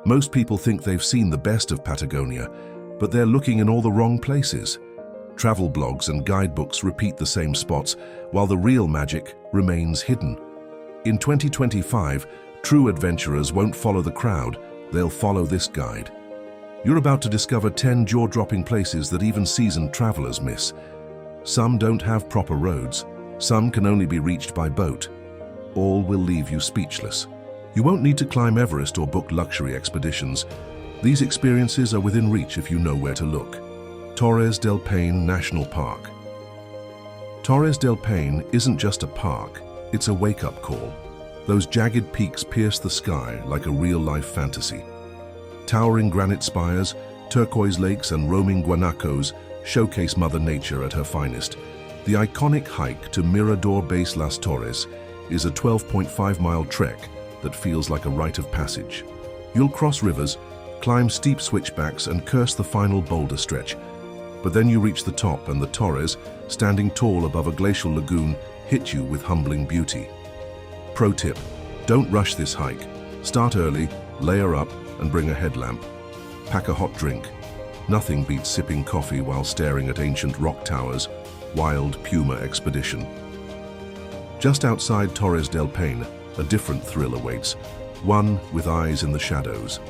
Most people think they've seen the best of Patagonia, but they're looking in all the wrong places. Travel blogs and guidebooks repeat the same spots, while the real magic remains hidden. In 2025, true adventurers won't follow the crowd, they'll follow this guide. You're about to discover 10 jaw-dropping places that even seasoned travelers miss. Some don't have proper roads, some can only be reached by boat. All will leave you speechless. You won't need to climb Everest or book luxury expeditions. These experiences are within reach if you know where to look. Torres del Paine National Park. Torres del Paine isn't just a park, it's a wake-up call. Those jagged peaks pierce the sky like a real-life fantasy. Towering granite spires, turquoise lakes and roaming guanacos showcase Mother Nature at her finest. The iconic hike to Mirador Base Las Torres is a 12.5-mile trek that feels like a rite of passage. You'll cross rivers, climb steep switchbacks and curse the final boulder stretch. But then you reach the top and the Torres, standing tall above a glacial lagoon, hit you with humbling beauty. Pro tip: don't rush this hike. Start early, layer up, and bring a headlamp. Pack a hot drink. Nothing beats sipping coffee while staring at ancient rock towers. Wild Puma expedition. Just outside Torres del Paine, a different thrill awaits, one with eyes in the shadows.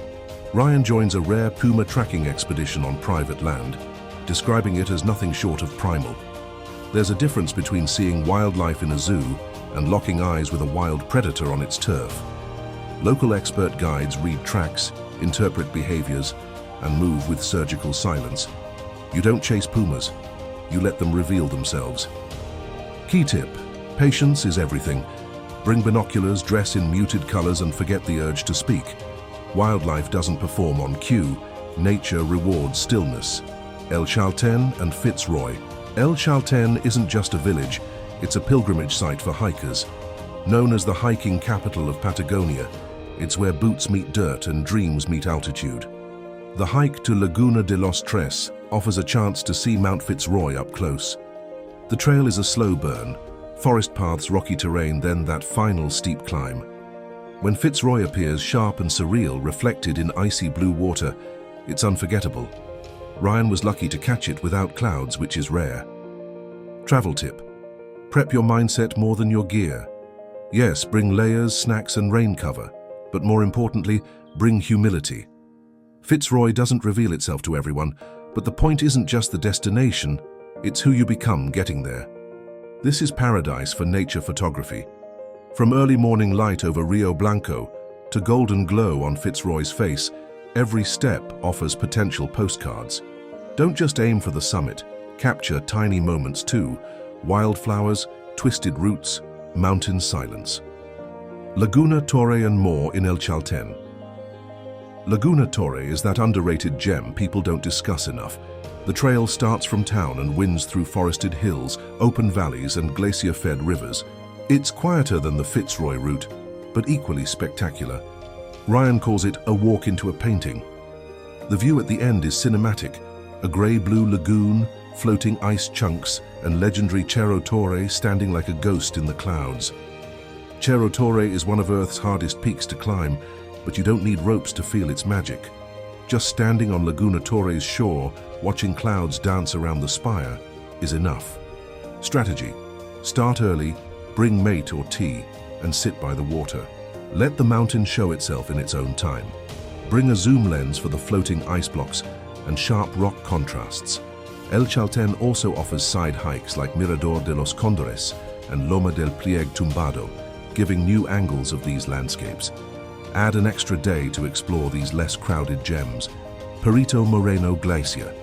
Ryan joins a rare puma tracking expedition on private land, describing it as nothing short of primal. There's a difference between seeing wildlife in a zoo and locking eyes with a wild predator on its turf. Local expert guides read tracks, interpret behaviors, and move with surgical silence. You don't chase pumas, you let them reveal themselves. Key tip: patience is everything. Bring binoculars, dress in muted colors, and forget the urge to speak. Wildlife doesn't perform on cue, nature rewards stillness. El Chalten and Fitzroy. El Chalten isn't just a village, it's a pilgrimage site for hikers. Known as the hiking capital of Patagonia, it's where boots meet dirt and dreams meet altitude. The hike to Laguna de los Tres offers a chance to see Mount Fitzroy up close. The trail is a slow burn, forest paths, rocky terrain, then that final steep climb. When Fitzroy appears sharp and surreal, reflected in icy blue water, it's unforgettable. Ryan was lucky to catch it without clouds, which is rare. Travel tip: prep your mindset more than your gear. Yes, bring layers, snacks and rain cover, but more importantly, bring humility. Fitzroy doesn't reveal itself to everyone, but the point isn't just the destination, it's who you become getting there. This is paradise for nature photography. From early morning light over Rio Blanco to golden glow on Fitzroy's face, every step offers potential postcards. Don't just aim for the summit, capture tiny moments too: wildflowers, twisted roots, mountain silence. Laguna Torre and more in El Chalten. Laguna Torre is that underrated gem people don't discuss enough. The trail starts from town and winds through forested hills, open valleys and glacier-fed rivers. It's quieter than the Fitzroy route, but equally spectacular. Ryan calls it a walk into a painting. The view at the end is cinematic: a grey-blue lagoon, floating ice chunks, and legendary Cerro Torre standing like a ghost in the clouds. Cerro Torre is one of Earth's hardest peaks to climb, but you don't need ropes to feel its magic. Just standing on Laguna Torre's shore, watching clouds dance around the spire, is enough. Strategy: start early, bring mate or tea, and sit by the water. Let the mountain show itself in its own time. Bring a zoom lens for the floating ice blocks and sharp rock contrasts. El Chalten also offers side hikes like Mirador de los Condors and Loma del Plieg Tumbado, giving new angles of these landscapes. Add an extra day to explore these less crowded gems. Perito Moreno Glacier.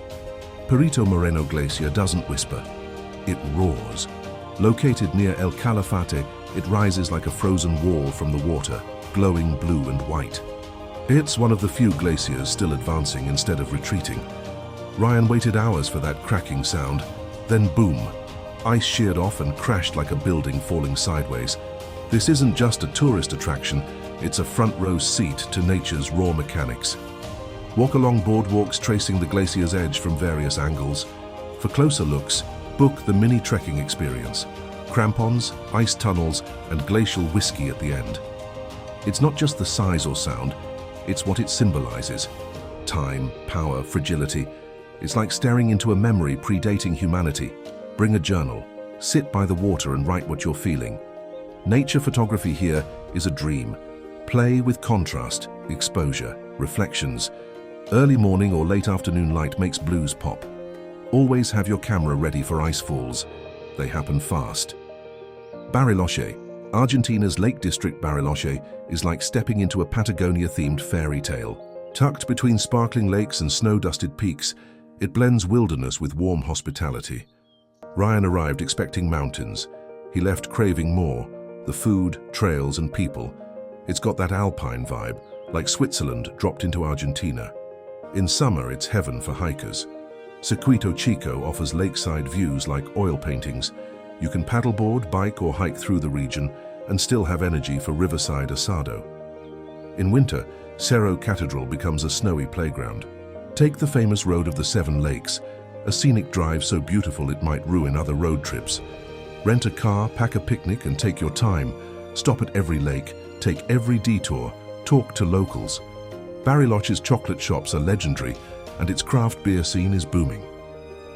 Perito Moreno Glacier doesn't whisper, it roars. Located near El Calafate, it rises like a frozen wall from the water, glowing blue and white. It's one of the few glaciers still advancing instead of retreating. Ryan waited hours for that cracking sound, then boom, ice sheared off and crashed like a building falling sideways. This isn't just a tourist attraction, it's a front row seat to nature's raw mechanics. Walk along boardwalks tracing the glacier's edge from various angles. For closer looks, book the mini trekking experience: crampons, ice tunnels, and glacial whiskey at the end. It's not just the size or sound, It's what it symbolizes. Time, power, fragility. It's like staring into a memory predating humanity. Bring a journal, sit by the water and write what you're feeling. Nature photography here is a dream. Play with contrast, exposure, reflections. Early morning or late afternoon light makes blues pop. Always have your camera ready for ice falls. They happen fast. Bariloche. Argentina's Lake District Bariloche is like stepping into a Patagonia-themed fairy tale. Tucked between sparkling lakes and snow-dusted peaks, it blends wilderness with warm hospitality. Ryan arrived expecting mountains. He left craving more, the food, trails and people. It's got that alpine vibe, like Switzerland dropped into Argentina. In summer, it's heaven for hikers. Circuito Chico offers lakeside views like oil paintings. You can paddleboard, bike or hike through the region and still have energy for riverside asado. In winter, Cerro Cathedral becomes a snowy playground. Take the famous Road of the Seven Lakes, a scenic drive so beautiful it might ruin other road trips. Rent a car, pack a picnic and take your time. Stop at every lake, take every detour, talk to locals. Bariloche's chocolate shops are legendary and its craft beer scene is booming.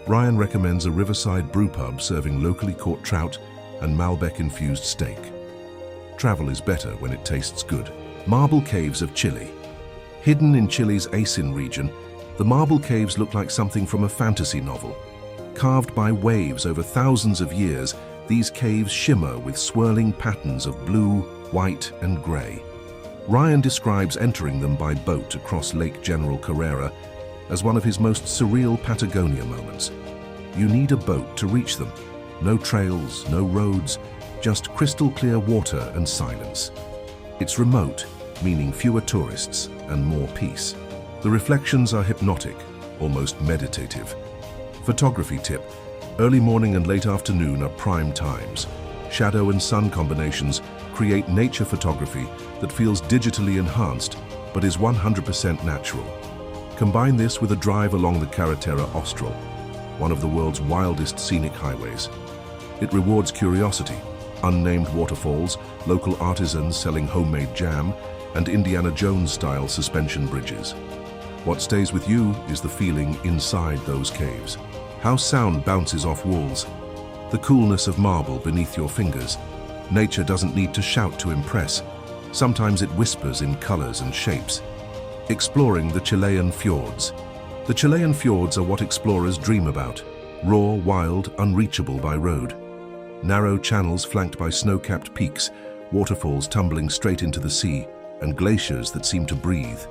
Ryan recommends a riverside brew pub serving locally caught trout and Malbec-infused steak. Travel is better when it tastes good. Marble Caves of Chile. Hidden in Chile's Asin region, the marble caves look like something from a fantasy novel. Carved by waves over thousands of years, these caves shimmer with swirling patterns of blue, white and grey. Ryan describes entering them by boat across Lake General Carrera as one of his most surreal Patagonia moments. You need a boat to reach them. No trails, no roads, just crystal clear water and silence. It's remote, meaning fewer tourists and more peace. The reflections are hypnotic, almost meditative. Photography tip: early morning and late afternoon are prime times. Shadow and sun combinations create nature photography that feels digitally enhanced but is 100% natural. Combine this with a drive along the Carretera Austral, one of the world's wildest scenic highways. It rewards curiosity, unnamed waterfalls, local artisans selling homemade jam, and Indiana Jones-style suspension bridges. What stays with you is the feeling inside those caves. How sound bounces off walls, the coolness of marble beneath your fingers. Nature doesn't need to shout to impress. Sometimes it whispers in colors and shapes. Exploring the Chilean fjords. The Chilean fjords are what explorers dream about. Raw, wild, unreachable by road. Narrow channels flanked by snow-capped peaks, waterfalls tumbling straight into the sea, and glaciers that seem to breathe.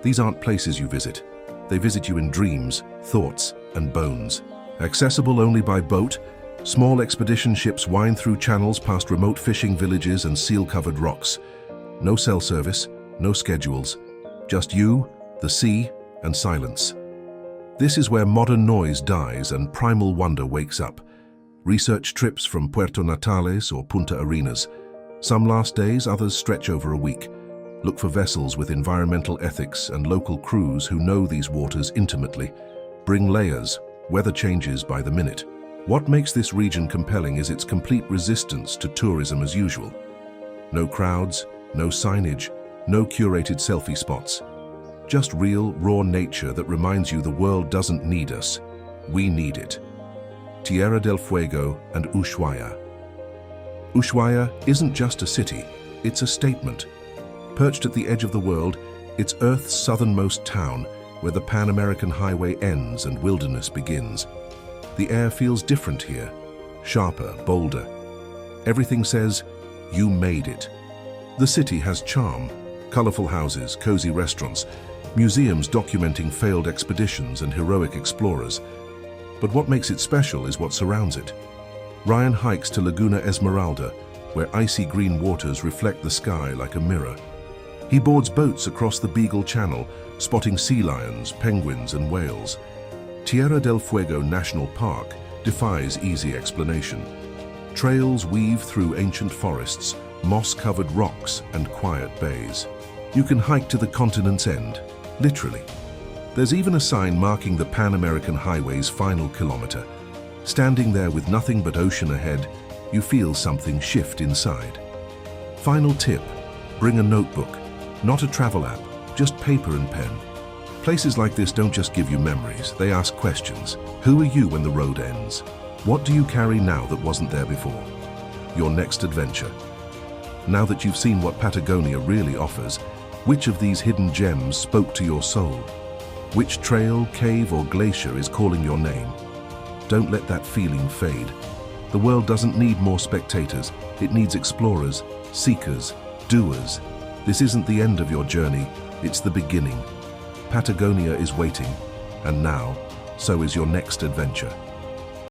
These aren't places you visit. They visit you in dreams, thoughts, and bones. Accessible only by boat, small expedition ships wind through channels past remote fishing villages and seal-covered rocks. No cell service, no schedules. Just you, the sea, and silence. This is where modern noise dies and primal wonder wakes up. Research trips from Puerto Natales or Punta Arenas. Some last days, others stretch over a week. Look for vessels with environmental ethics and local crews who know these waters intimately. Bring layers, weather changes by the minute. What makes this region compelling is its complete resistance to tourism as usual. No crowds, no signage, no curated selfie spots. Just real, raw nature that reminds you the world doesn't need us. We need it. Tierra del Fuego and Ushuaia. Ushuaia isn't just a city, it's a statement. Perched at the edge of the world, it's Earth's southernmost town, where the Pan-American Highway ends and wilderness begins. The air feels different here, sharper, bolder. Everything says, you made it. The city has charm, colorful houses, cozy restaurants, museums documenting failed expeditions and heroic explorers. But what makes it special is what surrounds it. Ryan hikes to Laguna Esmeralda, where icy green waters reflect the sky like a mirror. He boards boats across the Beagle Channel, spotting sea lions, penguins and whales. Tierra del Fuego National Park defies easy explanation. Trails weave through ancient forests, moss-covered rocks and quiet bays. You can hike to the continent's end, literally. There's even a sign marking the Pan-American Highway's final kilometer. Standing there with nothing but ocean ahead, you feel something shift inside. Final tip: bring a notebook, not a travel app, just paper and pen. Places like this don't just give you memories, they ask questions. Who are you when the road ends? What do you carry now that wasn't there before? Your next adventure. Now that you've seen what Patagonia really offers, which of these hidden gems spoke to your soul? Which trail, cave, or glacier is calling your name? Don't let that feeling fade. The world doesn't need more spectators, it needs explorers, seekers, doers. This isn't the end of your journey, it's the beginning. Patagonia is waiting, and now, so is your next adventure.